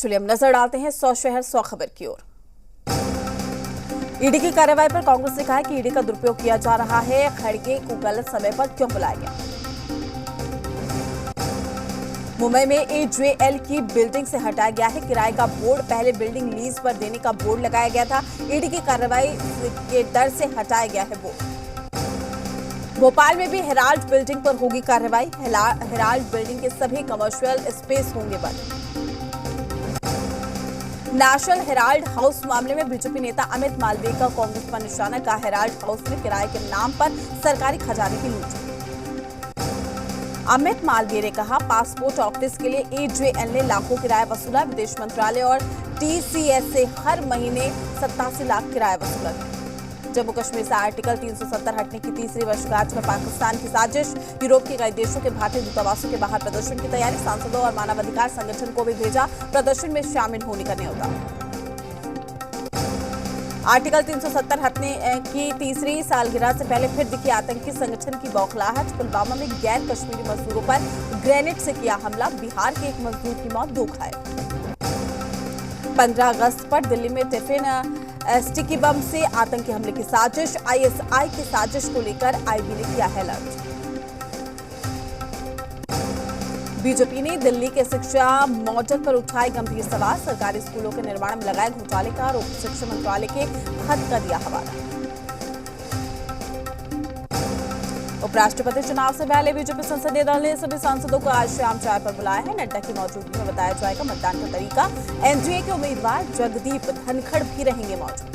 चलिए अब नजर डालते हैं 100 शहर 100 खबर की ओर। ईडी की कार्रवाई पर कांग्रेस ने कहा है कि ईडी का दुरुपयोग किया जा रहा है। खड़गे को गलत समय पर क्यों बुलाया गया? मुंबई में एजेएल की बिल्डिंग से हटाया गया है किराए का बोर्ड। पहले बिल्डिंग लीज पर देने का बोर्ड लगाया गया था। ईडी की कार्रवाई के डर से हटाया गया है बोर्ड। भोपाल में भी हेराल्ड बिल्डिंग पर होगी कार्रवाई। हेराल्ड बिल्डिंग के सभी कमर्शियल स्पेस होंगे बंद। नेशनल हेराल्ड हाउस मामले में बीजेपी नेता अमित मालवीय का कांग्रेस पर निशाना। का हेराल्ड हाउस में किराए के नाम पर सरकारी खजाने की लूट। अमित मालवीय ने कहा, पासपोर्ट ऑफिस के लिए एजेएल ने लाखों किराया वसूला। विदेश मंत्रालय और टीसीएस से हर महीने 87 लाख किराया वसूला गया। जम्मू कश्मीर से आर्टिकल 370 हटने की तीसरी वर्षगांठ पर पाकिस्तान की साजिश। यूरोप के कई देशों के भारतीय दूतावासों के बाहर प्रदर्शन की तैयारी। सांसदों और मानवाधिकार संगठन को भी भेजा प्रदर्शन में शामिल होने का न्योता। आर्टिकल 370 हटने की तीसरी सालगिरह से पहले फिर दिखी आतंकी संगठन की बौखलाहट। पुलवामा में गैर कश्मीरी मजदूरों पर ग्रेनेड से किया हमला। बिहार के एक मजदूर की मौत, 2 घायल। 15 अगस्त पर दिल्ली में टिफिन स्टिकी बम से आतंकी हमले की साजिश। आईएसआई की साजिश को लेकर आईबी ने किया है अलर्ट। बीजेपी ने दिल्ली के शिक्षा मॉडल पर उठाए गंभीर सवाल। सरकारी स्कूलों के निर्माण में लगाए घोटाले का आरोप। शिक्षा मंत्रालय के खत का दिया हवाला। उपराष्ट्रपति चुनाव से पहले बीजेपी संसदीय दल ने सभी सांसदों को आज शाम चाय पर बुलाया है। नड्डा की मौजूदगी में बताया जाएगा मतदान का तरीका। एनडीए के उम्मीदवार जगदीप धनखड़ भी रहेंगे मौजूद।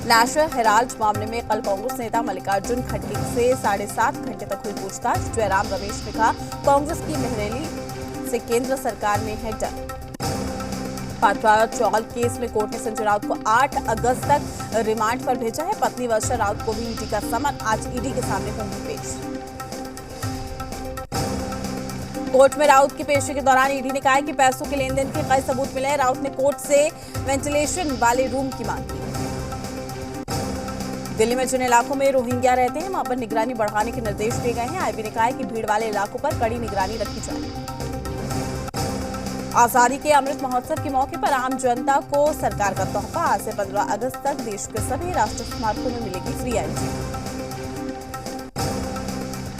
नेशनल हेराल्ड मामले में कल कांग्रेस नेता मल्लिकार्जुन खड़गे से 7.5 घंटे तक हुई पूछताछ। जयराम रमेश ने कहा, कांग्रेस की मेहरेली से केंद्र सरकार में है डर। पात्रा चौल केस में कोर्ट ने संजय राउत को 8 अगस्त तक रिमांड पर भेजा है। पत्नी वर्षा राउत को भी ईडी का समन। आज ईडी के सामने होंगी पेश। कोर्ट में राउत की पेशी के दौरान ईडी ने कहा है कि पैसों के लेन देन के कई सबूत मिले हैं। राउत ने कोर्ट से वेंटिलेशन वाले रूम की मांग की। दिल्ली में जिन इलाकों में रोहिंग्या रहते हैं वहां पर निगरानी बढ़ाने के निर्देश दिए गए हैं। आईबी ने कहा है कि भीड़ वाले इलाकों पर कड़ी निगरानी रखी जाए। आजादी के अमृत महोत्सव के मौके पर आम जनता को सरकार का तोहफा। आज से 15 अगस्त तक देश के सभी राष्ट्रीय स्मारकों में मिलेगी फ्री एंट्री।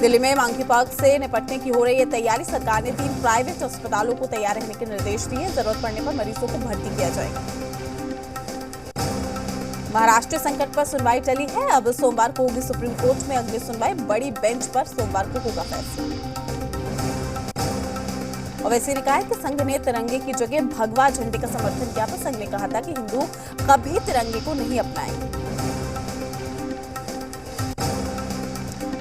दिल्ली में मंकी पॉक्स से निपटने की हो रही है तैयारी। सरकार ने 3 प्राइवेट अस्पतालों को तैयार रहने के निर्देश दिए। जरूरत पड़ने पर मरीजों को भर्ती किया जाएगा। महाराष्ट्र संकट पर सुनवाई टली है। अब सोमवार को होगी सुप्रीम कोर्ट में अगली सुनवाई। बड़ी बेंच पर सोमवार को होगा फैसला। ओवैसी ने कहा है कि संघ ने तिरंगे की जगह भगवा झंडे का समर्थन किया। पर संघ ने कहा था कि हिंदू कभी तिरंगे को नहीं अपनाएंगे।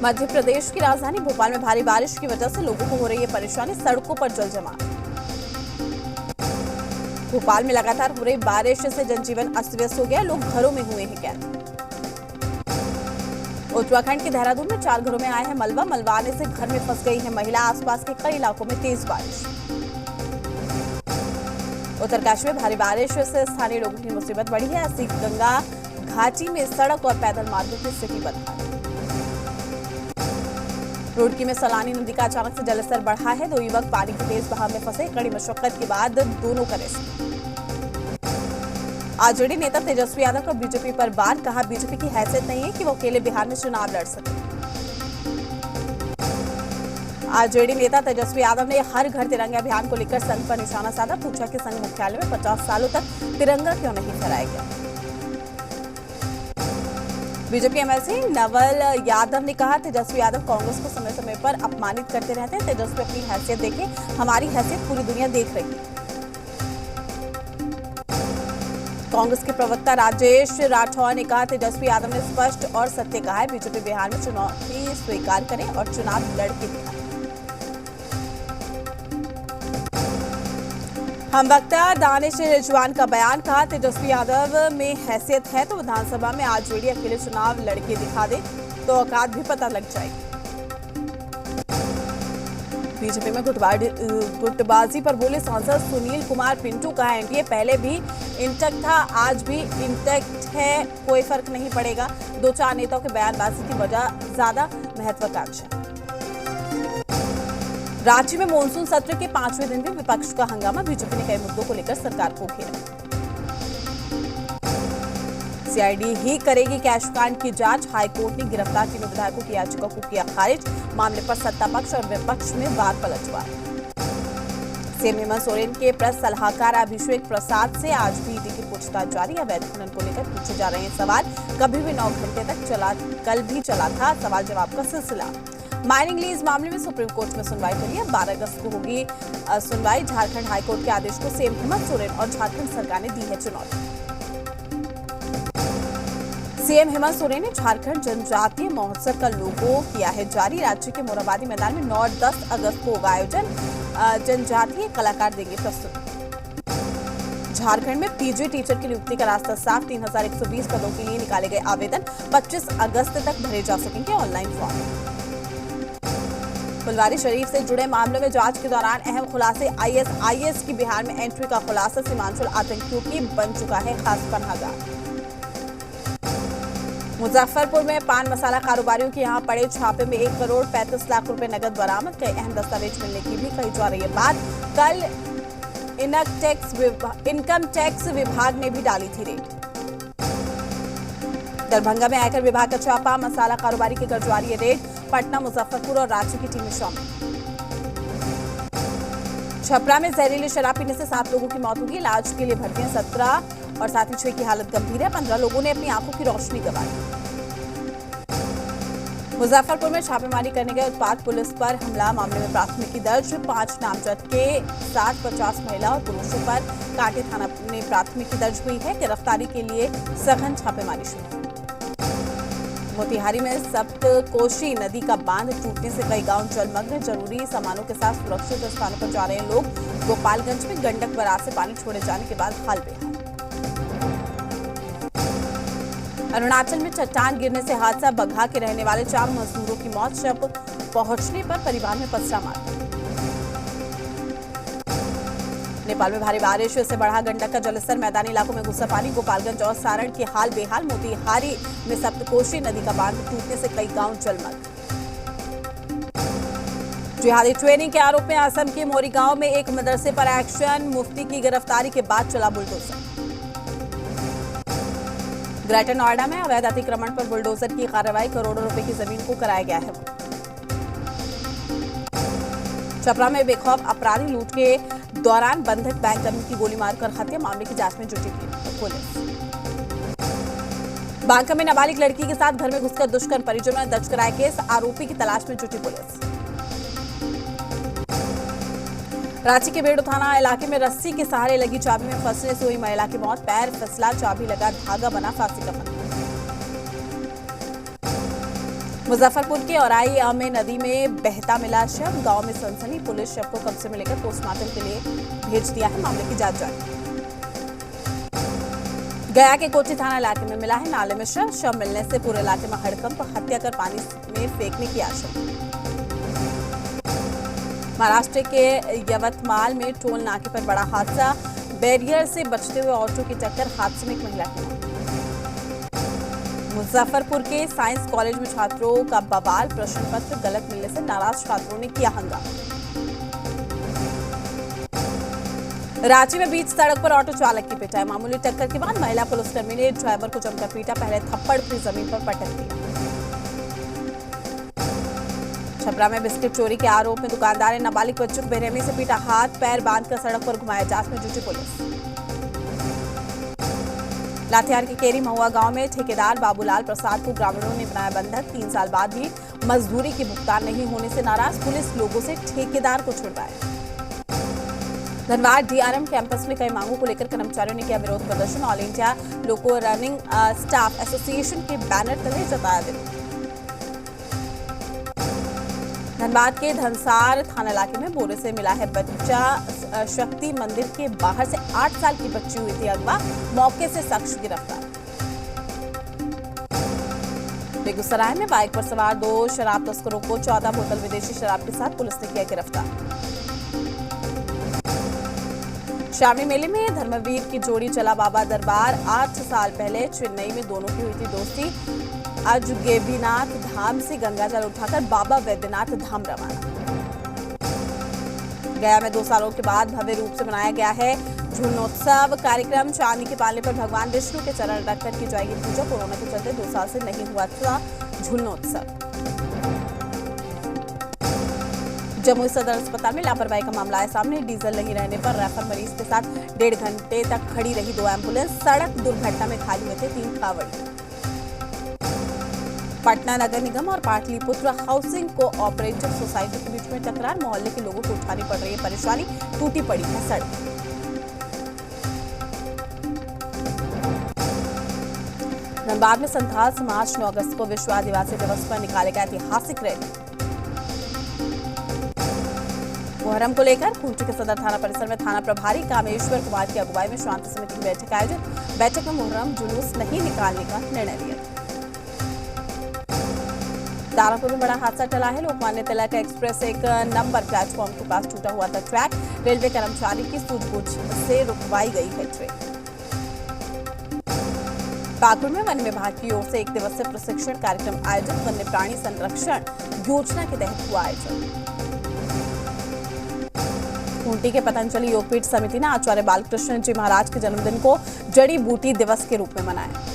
मध्य प्रदेश की राजधानी भोपाल में भारी बारिश की वजह से लोगों को हो रही है परेशानी। सड़कों पर जल जमाव। भोपाल में लगातार हो रही बारिश से जनजीवन अस्त व्यस्त हो गया। लोग घरों में हुए हैं कैद। उत्तराखंड के देहरादून में 4 घरों में आए हैं मलबा। मलबा आने से घर में फंस गई है महिला। आसपास के कई इलाकों में तेज बारिश। उत्तरकाशी में भारी बारिश से स्थानीय लोगों की मुसीबत बढ़ी है। अस्सी गंगा घाटी में सड़क और पैदल मार्गों की स्थिति बदहाल। रुड़की में सलानी नदी का अचानक से जलस्तर बढ़ा है। 2 युवक पानी के तेज बहाव में फंसे। कड़ी मशक्कत के बाद दोनों का रेस्क्यू। आरजेडी नेता तेजस्वी यादव का बीजेपी पर वार। कहा, बीजेपी की हैसियत नहीं है कि वो अकेले बिहार में चुनाव लड़ सके। आरजेडी नेता तेजस्वी यादव ने हर घर तिरंगा अभियान को लेकर संघ पर निशाना साधा। पूछा कि संघ मुख्यालय में 50 सालों तक तिरंगा क्यों नहीं फहराया गया। बीजेपी एमएलसी नवल यादव ने कहा, तेजस्वी यादव कांग्रेस को समय समय पर अपमानित करते रहते हैं। तेजस्वी अपनी हैसियत देखें, हमारी हैसियत पूरी दुनिया देख रही है। कांग्रेस के प्रवक्ता राजेश राठौर ने कहा, तेजस्वी यादव ने स्पष्ट और सत्य कहा है। बीजेपी बिहार में चुनौती स्वीकार करे और चुनाव लड़के दिखाए। हमवक्ता दानिश रिजवान का बयान। कहा, तेजस्वी यादव में हैसियत है तो विधानसभा में आरजेडी अकेले चुनाव लड़के दिखा दे तो औकात भी पता लग जाएगी। बीजेपी में गुटबाजी पर बोले सांसद सुनील कुमार पिंटू। का एनडीए पहले भी इंटैक्ट था, आज भी इंटैक्ट है, कोई फर्क नहीं पड़ेगा। 2-4 नेताओं के बयानबाजी की वजह ज्यादा महत्वाकांक्षा। रांची में मॉनसून सत्र के 5वें दिन भी विपक्ष का हंगामा। बीजेपी ने कई मुद्दों को लेकर सरकार को घेरा। सीआईडी ही करेगी कैश कांड की जांच। हाईकोर्ट ने गिरफ्तार 3 विधायकों की याचिका को किया खारिज। मामले पर सत्ता पक्ष और विपक्ष में वार पलटवार। सीएम हेमंत सोरेन के प्रेस सलाहकार अभिषेक प्रसाद से आज भी ईडी की पूछताछ जारी। अवैध खनन को लेकर पूछे जा रहे हैं सवाल। कभी भी 9 घंटे तक चला, कल भी चला था सवाल जवाब का सिलसिला। माइनिंग लीज मामले में सुप्रीम कोर्ट में सुनवाई करी है। 12 अगस्त को होगी सुनवाई। झारखंड हाईकोर्ट के आदेश को सीएम हेमंत सोरेन और झारखंड सरकार ने दी है चुनौती। सीएम हेमंत सोरेन ने झारखंड जनजातीय महोत्सव का लोगो किया है जारी। राज्य के मोराबादी मैदान में 9 और 10 अगस्त को होगा आयोजन। जनजातीय कलाकार देंगे प्रस्तुति। झारखंड में पीजी टीचर की नियुक्ति का रास्ता साफ। 3120 पदों के लिए निकाले गए आवेदन। 25 अगस्त तक भरे जा सकेंगे ऑनलाइन फॉर्म। फुलवारी शरीफ से जुड़े मामलों में जांच के दौरान अहम खुलासे। आईएसआईएस की बिहार में एंट्री का खुलासा। सीमांचल आतंकियों की बन चुका है खास पनाहगाह। मुजफ्फरपुर में पान मसाला कारोबारियों के यहां पड़े छापे में 1 करोड़ 35 लाख रुपए नकद बरामद। कई अहम दस्तावेज मिलने की भी कही जा रही है बात। कल इनकम टैक्स विभाग ने भी डाली थी रेड। दरभंगा में आयकर विभाग का छापा। मसाला कारोबारी के घर जारी है रेड। पटना, मुजफ्फरपुर और रांची की टीमें शामिल। छपरा में जहरीली शराब पीने से 7 लोगों की मौत होगी। इलाज के लिए भर्ती हैं 17 और साथ ही 6 की हालत गंभीर है। 15 लोगों ने अपनी आंखों की रोशनी गंवा दी। मुजफ्फरपुर में छापेमारी करने गए उत्पाद पुलिस पर हमला। मामले में प्राथमिकी दर्ज। 5 नामजद के साथ 50 महिला और पुरुषों पर कांटे थाना में प्राथमिकी दर्ज हुई है। गिरफ्तारी के लिए सघन छापेमारी शुरू। मोतिहारी में सप्तकोशी नदी का बांध टूटने से कई गांव जलमग्न। जरूरी सामानों के साथ सुरक्षित स्थानों पर जा रहे हैं लोग। गोपालगंज में गंडक बराज से पानी छोड़े जाने के बाद हाल बेहाल। अरुणाचल में चट्टान गिरने से हादसा। बगहा के रहने वाले 4 मजदूरों की मौत। शव पहुंचने पर परिवार में पसरा मार। नेपाल में भारी बारिश से बढ़ा गंडक का जलस्तर। मैदानी इलाकों में घुसा पानी। गोपालगंज और सारण के हाल बेहाल। मोतिहारी में सप्तकोशी नदी का बांध टूटने से कई गांव जलमग्न। जिहादी ट्रेनिंग के आरोप में असम के मोरी गांव में एक मदरसे पर एक्शन। मुफ्ती की गिरफ्तारी के बाद चला बुलडोजर। ग्रेटर नोएडा में अवैध अतिक्रमण पर बुलडोजर की कार्रवाई। करोड़ों रुपए की जमीन को कराया गया है। छपरा में बेखौफ अपराधी लूट के दौरान बंधक बैंक कर्मी की गोली मारकर हत्या। मामले की जांच में जुटी पुलिस। बांका में नाबालिग लड़की के साथ घर में घुसकर दुष्कर्म। परिजनों ने दर्ज कराया केस। आरोपी की तलाश में जुटी पुलिस। रांची के बेड़ो थाना इलाके में रस्सी के सहारे लगी चाबी में फंसने से हुई महिला की मौत। पैर फिसला, चाबी लगा, धागा बना फांसी का फंदा। मुजफ्फरपुर के औराई में नदी में बहता मिला शव। गांव में सनसनी। पुलिस शव को कब्जे में लेकर पोस्टमार्टम के लिए भेज दिया है। मामले की जांच जारी। गया के कोठी थाना इलाके में मिला है नाले में शव। शव मिलने से पूरे इलाके में हड़कंप। हत्या कर पानी में फेंकने की आशंका। महाराष्ट्र के यवतमाल में टोल नाके पर बड़ा हादसा। बैरियर से बचते हुए ऑटो की टक्कर। हादसे में एक महिला की मौत। मुजफ्फरपुर के साइंस कॉलेज में छात्रों का बवाल। प्रश्न पत्र गलत मिलने से नाराज छात्रों ने किया हंगामा। रांची में बीच सड़क पर ऑटो चालक की पिटाई। मामूली टक्कर के बाद महिला पुलिसकर्मी ने ड्राइवर को जमकर पीटा। पहले थप्पड़ फिर जमीन पर पटक दिया। छपरा में बिस्किट चोरी के आरोप में दुकानदार ने नाबालिग बच्चों को बेरहमी से पीटा। हाथ पैर बांधकर सड़क पर घुमाया। जांच में जुटी पुलिस। लातेहार के केरी महुआ गांव में ठेकेदार बाबूलाल प्रसाद को ग्रामीणों ने बनाया बंधक। 3 साल बाद भी मजदूरी की भुगतान नहीं होने से नाराज। पुलिस लोगों से ठेकेदार को छुड़वाया। धनबाद डीआरएम कैंपस में कई मांगों को लेकर कर्मचारियों ने किया विरोध प्रदर्शन। ऑल इंडिया लोको रनिंग स्टाफ एसोसिएशन के बैनर तले जताया विरोध। धनबाद के धनसार थाना इलाके में बोरे से मिला है बच्चा। शक्ति मंदिर के बाहर से 8 साल की बच्ची हुई थी अगवा। मौके से शख्स गिरफ्तार। बेगूसराय में बाइक पर सवार 2 शराब तस्करों को 14 बोतल विदेशी शराब के साथ पुलिस ने किया गिरफ्तार। श्रावणी मेले में धर्मवीर की जोड़ी चला बाबा दरबार। 8 साल पहले चेन्नई में दोनों की हुई थी दोस्ती। आज गेबीनाथ धाम से गंगा जल उठाकर बाबा वैद्यनाथ धाम रवाना। गया में 2 सालों के बाद भव्य रूप से मनाया गया है झूलनोत्सव कार्यक्रम। चांदी के पाले पर भगवान विष्णु के चरण रखकर की जाएगी पूजा। कोरोना के चलते 2 साल से नहीं हुआ था झूलनोत्सव। जमुई सदर अस्पताल में लापरवाही का मामला आया सामने। डीजल नहीं रहने पर रेफर मरीज के साथ 1.5 घंटे तक खड़ी रही 2 एम्बुलेंस। सड़क दुर्घटना में घायल हुए थे 3 कांवड़िए। पटना नगर निगम और पाटलिपुत्र हाउसिंग कोऑपरेटिव सोसाइटी के बीच में टकरार। मोहल्ले के लोगों को उठानी पड़ रही है परेशानी। टूटी पड़ी है सड़क। धनबाद में संथाल समाज 9 अगस्त को विश्व आदिवासी दिवस पर निकालेगा ऐतिहासिक रैली। मुहर्रम को लेकर खूंटी के सदर थाना परिसर में थाना प्रभारी कामेश्वर कुमार की अगुवाई में शांति समिति की बैठक आयोजित। बैठक में मुहर्रम जुलूस नहीं निकालने का निर्णय लिया। दानापुर में बड़ा हादसा टला है। लोकमान्य तिलक एक्सप्रेस एक नंबर प्लेटफॉर्म के पास टूटा हुआ था ट्रैक। रेलवे कर्मचारी की सूझबूझ से रुकवाई गई है ट्रेन। पाकुड़ में वन विभाग की ओर से 1 दिवसीय प्रशिक्षण कार्यक्रम आयोजित। वन्य प्राणी संरक्षण योजना के तहत हुआ आयोजन। खूंटी के पतंजलि योगपीठ समिति ने आचार्य बालकृष्ण जी महाराज के जन्मदिन को जड़ी बूटी दिवस के रूप में मनाया।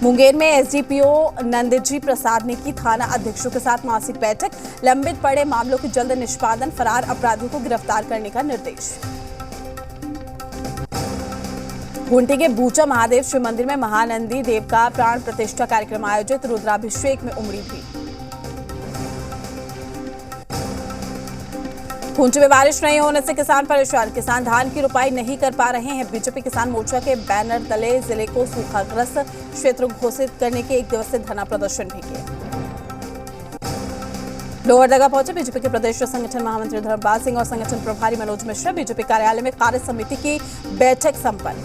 मुंगेर में एसडीपीओ नंदजी प्रसाद ने की थाना अध्यक्षों के साथ मासिक बैठक। लंबित पड़े मामलों के जल्द निष्पादन, फरार अपराधियों को गिरफ्तार करने का निर्देश। खूंटी के बूचा महादेव शिव मंदिर में महानंदी देव का प्राण प्रतिष्ठा कार्यक्रम आयोजित। रुद्राभिषेक में उमड़ी भीड़। खूंटी में बारिश नहीं होने से किसान परेशान। किसान धान की रुपाई नहीं कर पा रहे हैं। बीजेपी किसान मोर्चा के बैनर तले जिले को सूखाग्रस्त क्षेत्र घोषित करने के 1 दिवसीय धरना प्रदर्शन भी किया। लोहरदगा पहुंचे बीजेपी के प्रदेश संगठन महामंत्री धर्मपाल सिंह और संगठन प्रभारी मनोज मिश्रा। बीजेपी कार्यालय में कार्य समिति की बैठक संपन्न।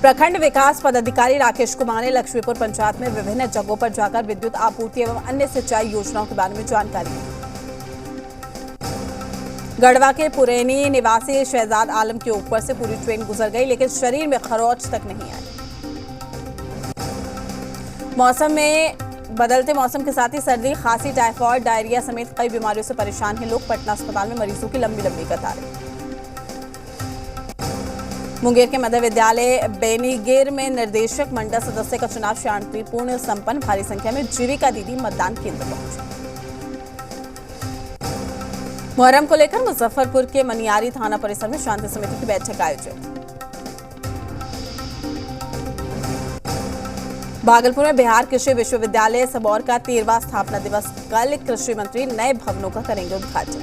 प्रखंड विकास पदाधिकारी राकेश कुमार ने लक्ष्मीपुर पंचायत में विभिन्न जगहों पर जाकर विद्युत आपूर्ति एवं अन्य सिंचाई योजनाओं के बारे में जानकारी दी। गढ़वा के पुरैनी निवासी शहजाद आलम के ऊपर से पूरी ट्रेन गुजर गई, लेकिन शरीर में खरोंच तक नहीं आई। मौसम में बदलते मौसम के साथ ही सर्दी, खांसी, टाइफाइड, डायरिया समेत कई बीमारियों से परेशान हैं लोग। पटना अस्पताल में मरीजों की लंबी लंबी कतारें। मुंगेर के मध्य विद्यालय बेनीगेर में निर्देशक मंडल सदस्य का चुनाव शांतिपूर्ण संपन्न। भारी संख्या में जीविका दीदी मतदान केंद्र पहुंचे। मुहर्रम को लेकर मुजफ्फरपुर के मनियारी थाना परिसर में शांति समिति की बैठक आयोजित। भागलपुर में बिहार कृषि विश्वविद्यालय सबौर का 13वां स्थापना दिवस। कल कृषि मंत्री नए भवनों का करेंगे उद्घाटन।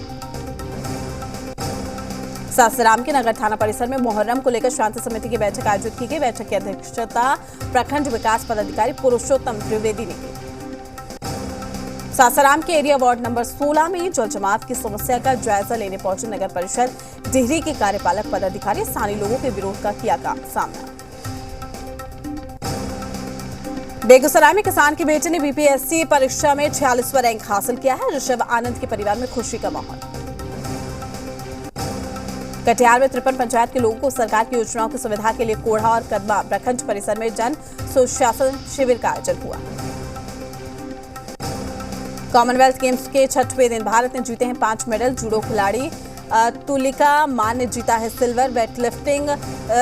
सासाराम के नगर थाना परिसर में मुहर्रम को लेकर शांति समिति की बैठक आयोजित की गई। बैठक की अध्यक्षता प्रखंड विकास पदाधिकारी पुरुषोत्तम त्रिवेदी ने की। सासाराम के एरिया वार्ड नंबर 16 में जल जमाव की समस्या का जायजा लेने पहुंचे नगर परिषद डिहरी के कार्यपालक पदाधिकारी। स्थानीय लोगों के विरोध का किया सामना। बेगूसराय में किसान के बेटे ने बीपीएससी परीक्षा में 46वां रैंक हासिल किया है। ऋषभ आनंद के परिवार में खुशी का माहौल। कटिहार में 53 पंचायत के लोगों को सरकार की योजनाओं की सुविधा के लिए कोढ़ा और कदमा प्रखंड परिसर में जन सुशासन शिविर का आयोजन हुआ। कॉमनवेल्थ गेम्स के 6वें दिन भारत ने जीते हैं 5 मेडल। जूडो खिलाड़ी तुलिका मान ने जीता है सिल्वर। वेटलिफ्टिंग,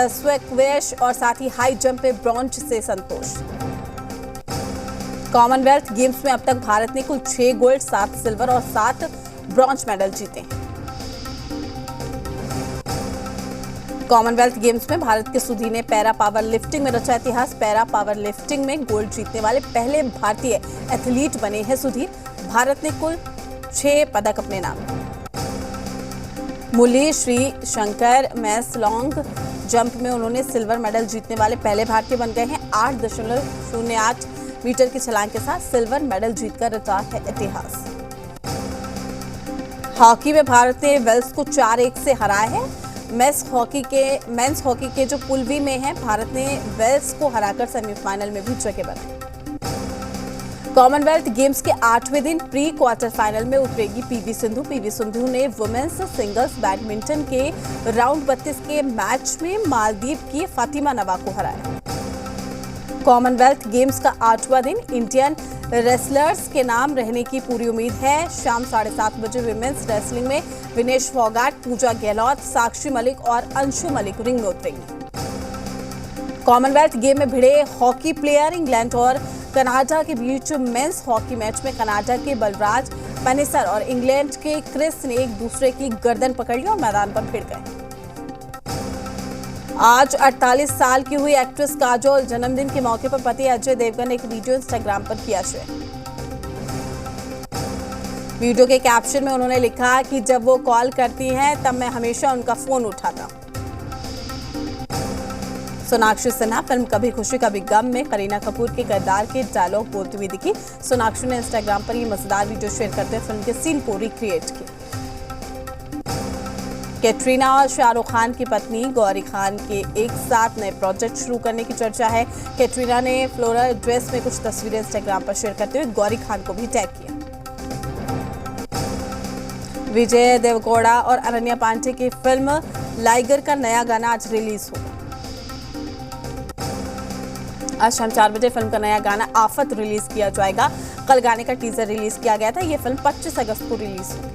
स्क्वैश और साथ ही हाई जंप में ब्रॉन्ज से संतोष। कॉमनवेल्थ गेम्स में अब तक भारत ने कुल 6 गोल्ड, 7 सिल्वर और 7 ब्रॉन्ज मेडल जीते हैं। कॉमनवेल्थ गेम्स में भारत के सुधी ने पैरा पावर लिफ्टिंग में रचा इतिहास। पैरा पावर लिफ्टिंग में गोल्ड जीतने वाले पहले भारतीय एथलीट बने हैं सुधीर। भारत ने कुल 6 पदक अपने नाम। Murali Sreeshankar men's long jump में उन्होंने सिल्वर मेडल जीतने वाले पहले भारतीय बन गए हैं। 8.08 मीटर की छलांग के साथ सिल्वर मेडल जीतकर रचा है इतिहास। हॉकी में भारत ने वेल्स को 4-1 से हराया है। मेंस हॉकी के जो पूल बी में है, भारत ने वेल्स को हराकर सेमीफाइनल में भी जगह बनाई। कॉमनवेल्थ गेम्स के 8वें दिन प्री क्वार्टर फाइनल में उतरेगी पीवी सिंधु। पीवी सिंधु ने वुमेन्स सिंगल्स बैडमिंटन के राउंड 32 के मैच में मालदीव की फातिमा नवा को हराया। कॉमनवेल्थ गेम्स का 8वां दिन इंडियन रेसलर्स के नाम रहने की पूरी उम्मीद है। शाम 7:30 बजे विमेंस रेसलिंग में विनेश फोगाट, पूजा गहलोत, साक्षी मलिक और अंशु मलिक रिंग में उतरेंगी। कॉमनवेल्थ गेम में भिड़े हॉकी प्लेयर, इंग्लैंड और कनाडा के बीच मेंस हॉकी मैच में कनाडा के बलराज पेनिसर और इंग्लैंड के क्रिस ने एक दूसरे की गर्दन पकड़ ली और मैदान पर भिड़ गए। आज 48 साल की हुई एक्ट्रेस काजोल, जन्मदिन के मौके पर पति अजय देवगन ने एक वीडियो इंस्टाग्राम पर किया शेयर। वीडियो के कैप्शन में उन्होंने लिखा कि जब वो कॉल करती हैं तब मैं हमेशा उनका फोन उठाता हूं। सोनाक्षी सिन्हा फिल्म कभी खुशी कभी गम में करीना कपूर के किरदार के डायलॉग बोलती हुई दिखी। सोनाक्षी ने इंस्टाग्राम पर ये मजेदार वीडियो शेयर करते हुए फिल्म के सीन को रिक्रिएट किया। कैटरीना और शाहरुख खान की पत्नी गौरी खान के एक साथ नए प्रोजेक्ट शुरू करने की चर्चा है। कैटरीना ने फ्लोरल ड्रेस में कुछ तस्वीरें इंस्टाग्राम पर शेयर करते हुए गौरी खान को भी टैग किया। विजय देवगौड़ा और अनन्या पांडे की फिल्म लाइगर का नया गाना आज रिलीज होगा। आज शाम 4 बजे फिल्म का नया गाना आफत रिलीज किया जाएगा। कल गाने का टीजर रिलीज किया गया था। यह फिल्म 25 अगस्त को रिलीज होगी।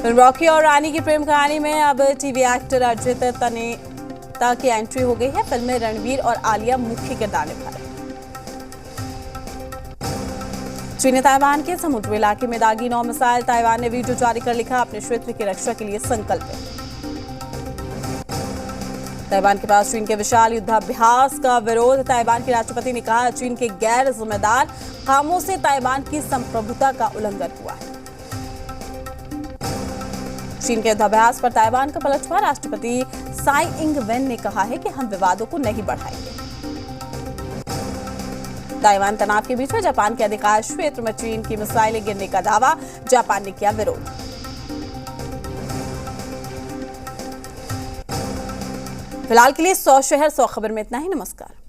फिल्म रॉकी और रानी की प्रेम कहानी में अब टीवी एक्टर अजित तनेता की एंट्री हो गई है। फिल्म में रणवीर और आलिया मुख्य किरदार निभा रहे हैं। चीन ने ताइवान के समुद्री इलाके में दागी 9 मिसाइल। ताइवान ने वीडियो जारी कर लिखा, अपने क्षेत्र की रक्षा के लिए संकल्प है। ताइवान के पास चीन के विशाल युद्धाभ्यास का विरोध। ताइवान के राष्ट्रपति ने कहा, चीन के गैर जिम्मेदार कामों से ताइवान की संप्रभुता का उल्लंघन हुआ है। चीन के युद्धाभ्यास पर ताइवान का पलटवार। राष्ट्रपति साई इंग वेन ने कहा है कि हम विवादों को नहीं बढ़ाएंगे। ताइवान तनाव के बीच में जापान के अधिकार क्षेत्र में चीन की मिसाइलें गिरने का दावा। जापान ने किया विरोध। फिलहाल के लिए 100 शहर 100 खबर में इतना ही। नमस्कार।